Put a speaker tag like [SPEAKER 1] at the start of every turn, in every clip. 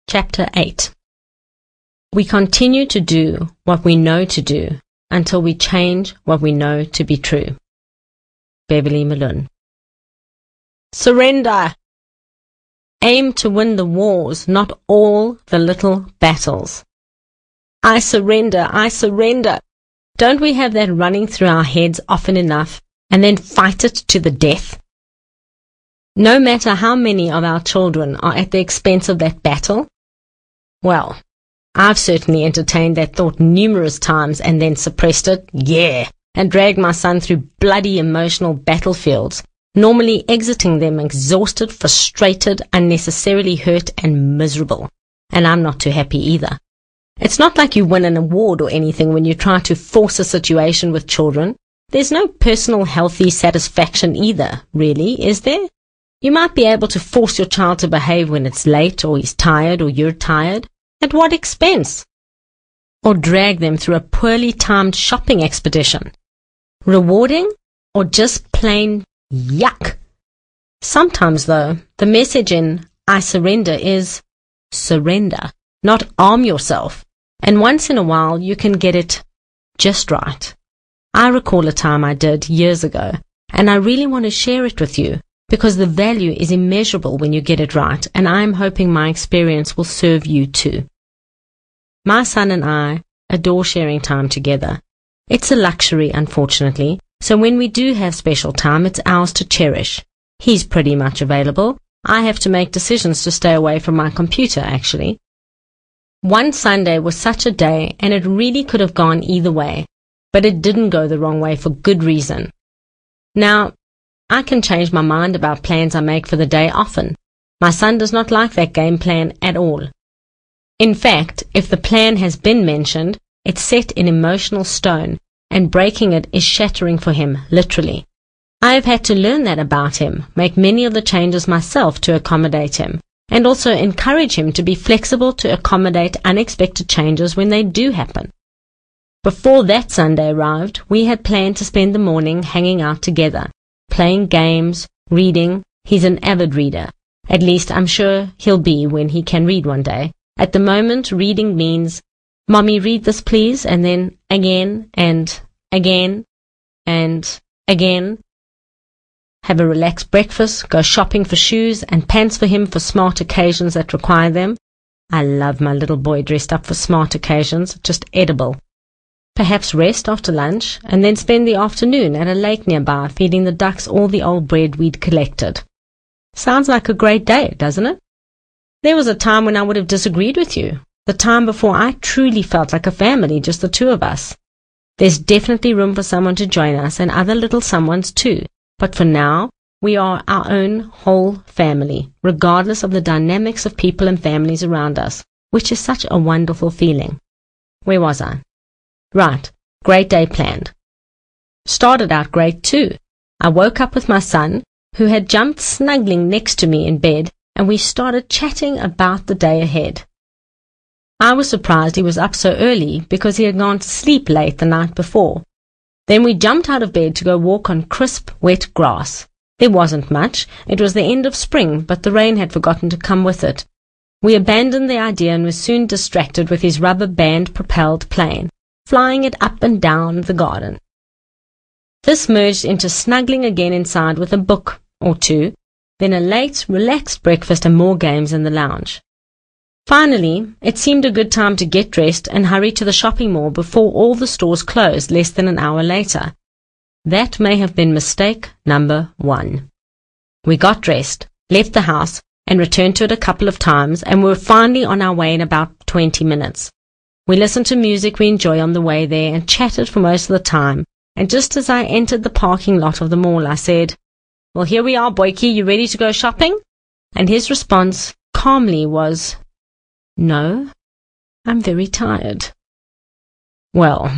[SPEAKER 1] Chapter 8. We continue to do what we know to do until we change what we know to be true. Bev Milun. Surrender! Aim to win the wars, not all the little battles. I surrender, I surrender. Don't we have that running through our heads often enough, and then fight it to the death? No matter how many of our children are at the expense of that battle? Well, I've certainly entertained that thought numerous times and then suppressed it, and dragged my son through bloody emotional battlefields, normally exiting them exhausted, frustrated, unnecessarily hurt and miserable. And I'm not too happy either. It's not like you win an award or anything when you try to force a situation with children. There's no personal healthy satisfaction either, really, is there? You might be able to force your child to behave when it's late or he's tired or you're tired. At what expense? Or drag them through a poorly timed shopping expedition. Rewarding or just plain yuck? Sometimes, though, the message in I surrender is surrender, not arm yourself. And once in a while you can get it just right. I recall a time I did years ago, and I really want to share it with you because the value is immeasurable when you get it right, and I'm hoping my experience will serve you too. My son and I adore sharing time together. It's a luxury, unfortunately, so when we do have special time, it's ours to cherish. He's pretty much available. I have to make decisions to stay away from my computer, actually. One Sunday was such a day, and it really could have gone either way, but it didn't go the wrong way for good reason. Now, I can change my mind about plans I make for the day often. My son does not like that game plan at all. In fact, if the plan has been mentioned, it's set in emotional stone, and breaking it is shattering for him, literally. I have had to learn that about him, make many of the changes myself to accommodate him, and also encourage him to be flexible to accommodate unexpected changes when they do happen. Before that Sunday arrived, we had planned to spend the morning hanging out together, playing games, reading. He's an avid reader. At least I'm sure he'll be when he can read one day. At the moment, reading means, "Mommy, read this please," and then again and again and again. Have a relaxed breakfast, go shopping for shoes and pants for him for smart occasions that require them. I love my little boy dressed up for smart occasions, just edible. Perhaps rest after lunch, and then spend the afternoon at a lake nearby feeding the ducks all the old bread we'd collected. Sounds like a great day, doesn't it? There was a time when I would have disagreed with you, the time before I truly felt like a family, just the two of us. There's definitely room for someone to join us and other little someones too, but for now, we are our own whole family, regardless of the dynamics of people and families around us, which is such a wonderful feeling. Where was I? Right, great day planned. Started out great too. I woke up with my son, who had jumped snuggling next to me in bed, and we started chatting about the day ahead. I was surprised he was up so early because he had gone to sleep late the night before. Then we jumped out of bed to go walk on crisp, wet grass. There wasn't much. It was the end of spring, but the rain had forgotten to come with it. We abandoned the idea and were soon distracted with his rubber band-propelled plane, flying it up and down the garden. This merged into snuggling again inside with a book or two, then a late, relaxed breakfast and more games in the lounge. Finally, it seemed a good time to get dressed and hurry to the shopping mall before all the stores closed less than an hour later. That may have been mistake number 1. We got dressed, left the house, and returned to it a couple of times, and were finally on our way in about 20 minutes. We listened to music we enjoy on the way there and chatted for most of the time, and just as I entered the parking lot of the mall, I said, "Well, here we are, Boykie, you ready to go shopping?" And his response calmly was, "No, I'm very tired." Well,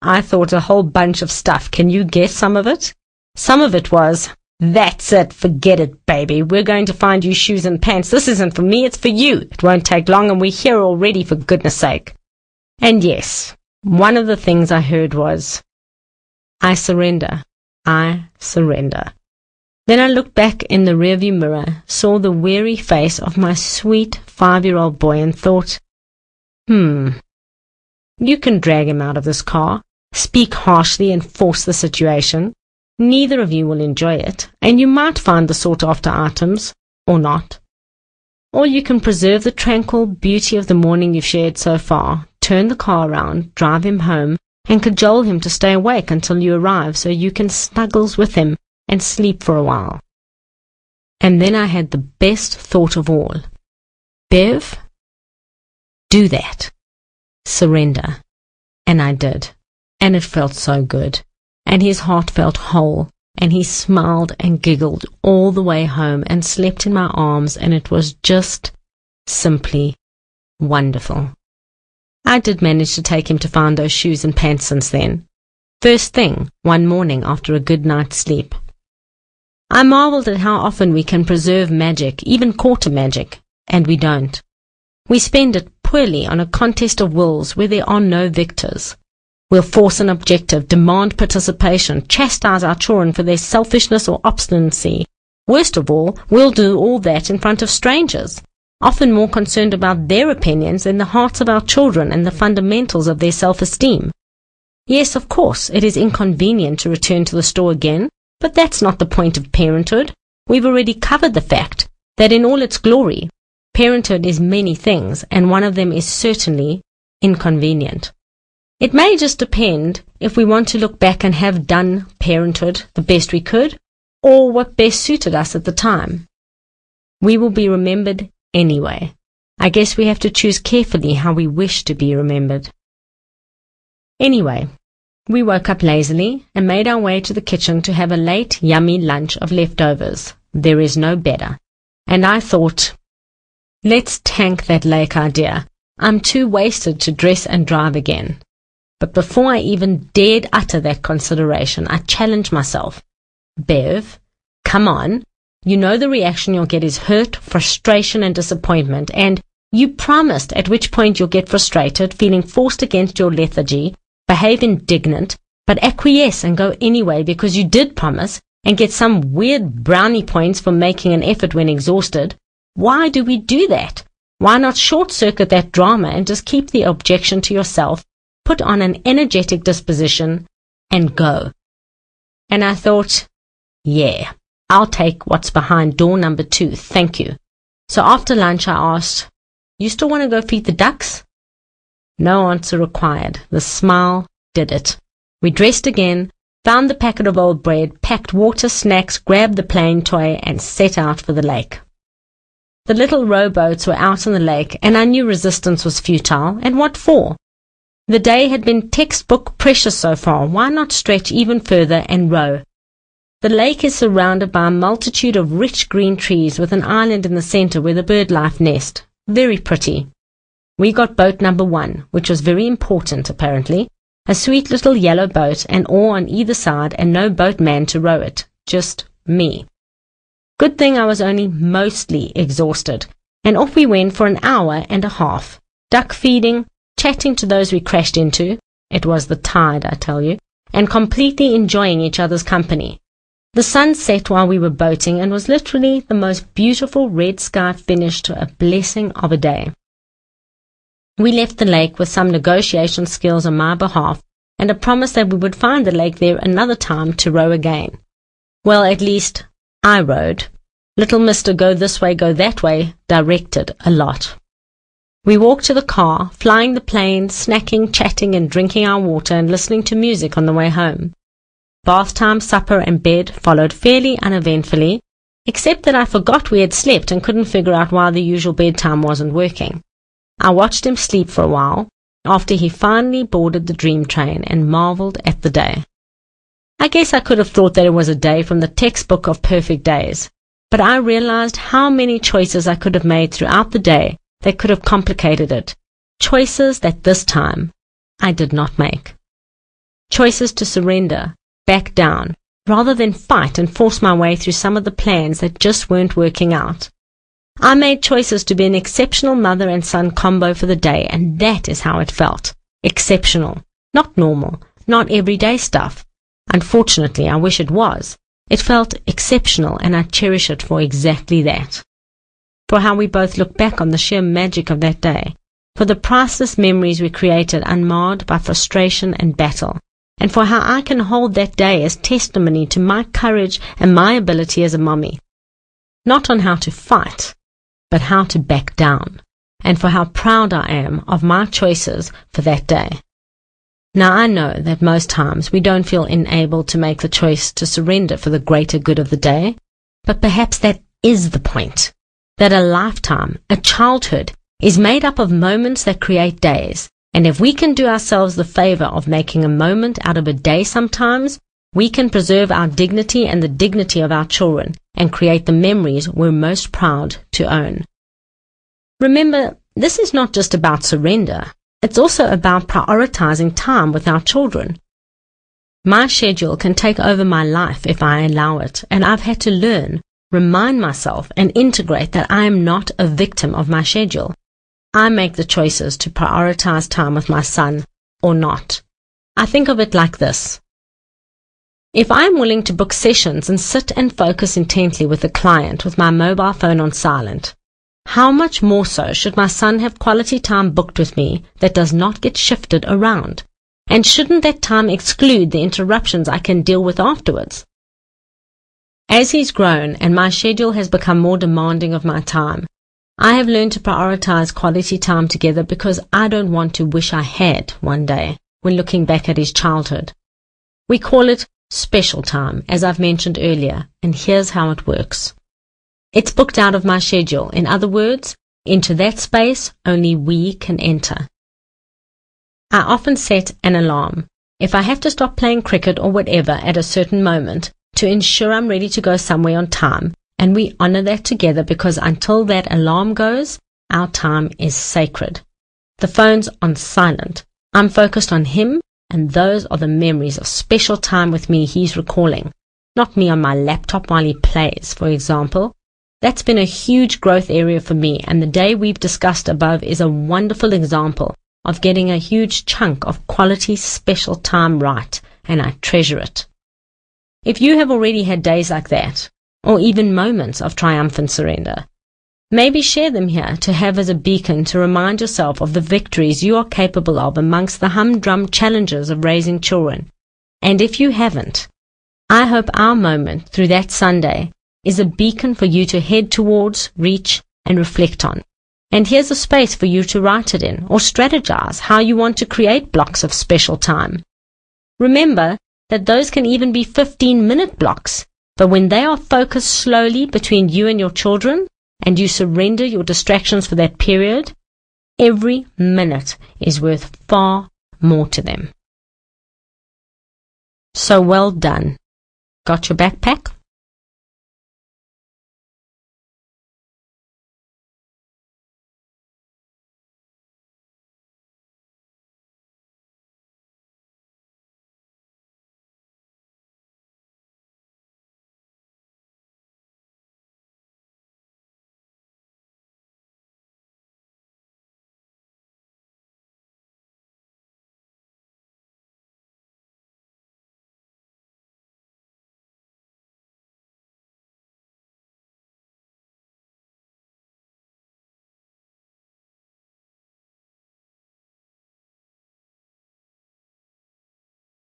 [SPEAKER 1] I thought a whole bunch of stuff. Can you guess some of it? Some of it was, "That's it, forget it, baby. We're going to find you shoes and pants. This isn't for me, it's for you. It won't take long and we're here already, for goodness sake." And yes, one of the things I heard was, "I surrender. I surrender." Then I looked back in the rearview mirror, saw the weary face of my sweet 5-year-old boy and thought, you can drag him out of this car, speak harshly and force the situation. Neither of you will enjoy it, and you might find the sought-after items, or not. Or you can preserve the tranquil beauty of the morning you've shared so far, turn the car around, drive him home, and cajole him to stay awake until you arrive so you can snuggles with him and sleep for a while. And then I had the best thought of all. Bev, do that. Surrender. And I did. And it felt so good. And his heart felt whole. And he smiled and giggled all the way home and slept in my arms, and it was just simply wonderful. I did manage to take him to find those shoes and pants since then. First thing, one morning after a good night's sleep. I marveled at how often we can preserve magic, even quarter magic, and we don't. We spend it poorly on a contest of wills where there are no victors. We'll force an objective, demand participation, chastise our children for their selfishness or obstinacy. Worst of all, we'll do all that in front of strangers, often more concerned about their opinions than the hearts of our children and the fundamentals of their self-esteem. Yes, of course, it is inconvenient to return to the store again, but that's not the point of parenthood. We've already covered the fact that in all its glory, parenthood is many things, and one of them is certainly inconvenient. It may just depend if we want to look back and have done parenthood the best we could, or what best suited us at the time. We will be remembered anyway. I guess we have to choose carefully how we wish to be remembered. Anyway, we woke up lazily and made our way to the kitchen to have a late, yummy lunch of leftovers. There is no better. And I thought, let's tank that lake idea. I'm too wasted to dress and drive again. But before I even dared utter that consideration, I challenged myself. Bev, come on. You know the reaction you'll get is hurt, frustration, and disappointment, and you promised, at which point you'll get frustrated, feeling forced against your lethargy, behave indignant, but acquiesce and go anyway because you did promise, and get some weird brownie points for making an effort when exhausted. Why do we do that? Why not short-circuit that drama and just keep the objection to yourself, put on an energetic disposition, and go? And I thought, yeah, I'll take what's behind door number 2, thank you. So after lunch I asked, you still want to go feed the ducks? No answer required. The smile did it. We dressed again, found the packet of old bread, packed water, snacks, grabbed the playing toy, and set out for the lake. The little rowboats were out on the lake, and I knew resistance was futile, and what for? The day had been textbook precious so far. Why not stretch even further and row? The lake is surrounded by a multitude of rich green trees with an island in the center where the bird life nest. Very pretty. We got boat number 1, which was very important apparently. A sweet little yellow boat, an oar on either side, and no boatman to row it. Just me. Good thing I was only mostly exhausted, and off we went for an hour and a half, duck feeding, chatting to those we crashed into, it was the tide, I tell you, and completely enjoying each other's company. The sun set while we were boating and was literally the most beautiful red sky finish to a blessing of a day. We left the lake with some negotiation skills on my behalf and a promise that we would find the lake there another time to row again. Well, at least I rowed. Little Mr. Go This Way, Go That Way directed a lot. We walked to the car, flying the plane, snacking, chatting and drinking our water and listening to music on the way home. Bath time, supper and bed followed fairly uneventfully, except that I forgot we had slept and couldn't figure out why the usual bedtime wasn't working. I watched him sleep for a while, after he finally boarded the dream train and marveled at the day. I guess I could have thought that it was a day from the textbook of perfect days, but I realized how many choices I could have made throughout the day that could have complicated it. Choices that this time I did not make. Choices to surrender, back down, rather than fight and force my way through some of the plans that just weren't working out. I made choices to be an exceptional mother and son combo for the day, and that is how it felt. Exceptional. Not normal. Not everyday stuff. Unfortunately, I wish it was, It felt exceptional, and I cherish it for exactly that. For how we both look back on the sheer magic of that day, for the priceless memories we created unmarred by frustration and battle, and for how I can hold that day as testimony to my courage and my ability as a mommy. Not on how to fight, but how to back down, and for how proud I am of my choices for that day. Now I know that most times we don't feel enabled to make the choice to surrender for the greater good of the day, but perhaps that is the point, that a lifetime, a childhood, is made up of moments that create days, and if we can do ourselves the favor of making a moment out of a day sometimes, we can preserve our dignity and the dignity of our children and create the memories we're most proud to own. Remember, this is not just about surrender. It's also about prioritizing time with our children. My schedule can take over my life if I allow it, and I've had to learn, remind myself, and integrate that I am not a victim of my schedule. I make the choices to prioritize time with my son or not. I think of it like this. If I am willing to book sessions and sit and focus intently with a client with my mobile phone on silent, how much more so should my son have quality time booked with me that does not get shifted around? And shouldn't that time exclude the interruptions I can deal with afterwards? As he's grown and my schedule has become more demanding of my time, I have learned to prioritize quality time together because I don't want to wish I had one day when looking back at his childhood. We call it special time, as I've mentioned earlier, and here's how it works. It's booked out of my schedule. In other words, into that space only we can enter. I often set an alarm, if I have to stop playing cricket or whatever at a certain moment, to ensure I'm ready to go somewhere on time, and we honor that together because until that alarm goes, our time is sacred. The phone's on silent. I'm focused on him, and those are the memories of special time with me he's recalling, not me on my laptop while he plays, for example. That's been a huge growth area for me, and the day we've discussed above is a wonderful example of getting a huge chunk of quality special time right, and I treasure it. If you have already had days like that, or even moments of triumphant surrender, maybe share them here to have as a beacon to remind yourself of the victories you are capable of amongst the humdrum challenges of raising children. And if you haven't, I hope our moment through that Sunday is a beacon for you to head towards, reach, and reflect on. And here's a space for you to write it in or strategize how you want to create blocks of special time. Remember that those can even be 15-minute blocks, but when they are focused slowly between you and your children, and you surrender your distractions for that period, every minute is worth far more to them. So well done. Got your backpack?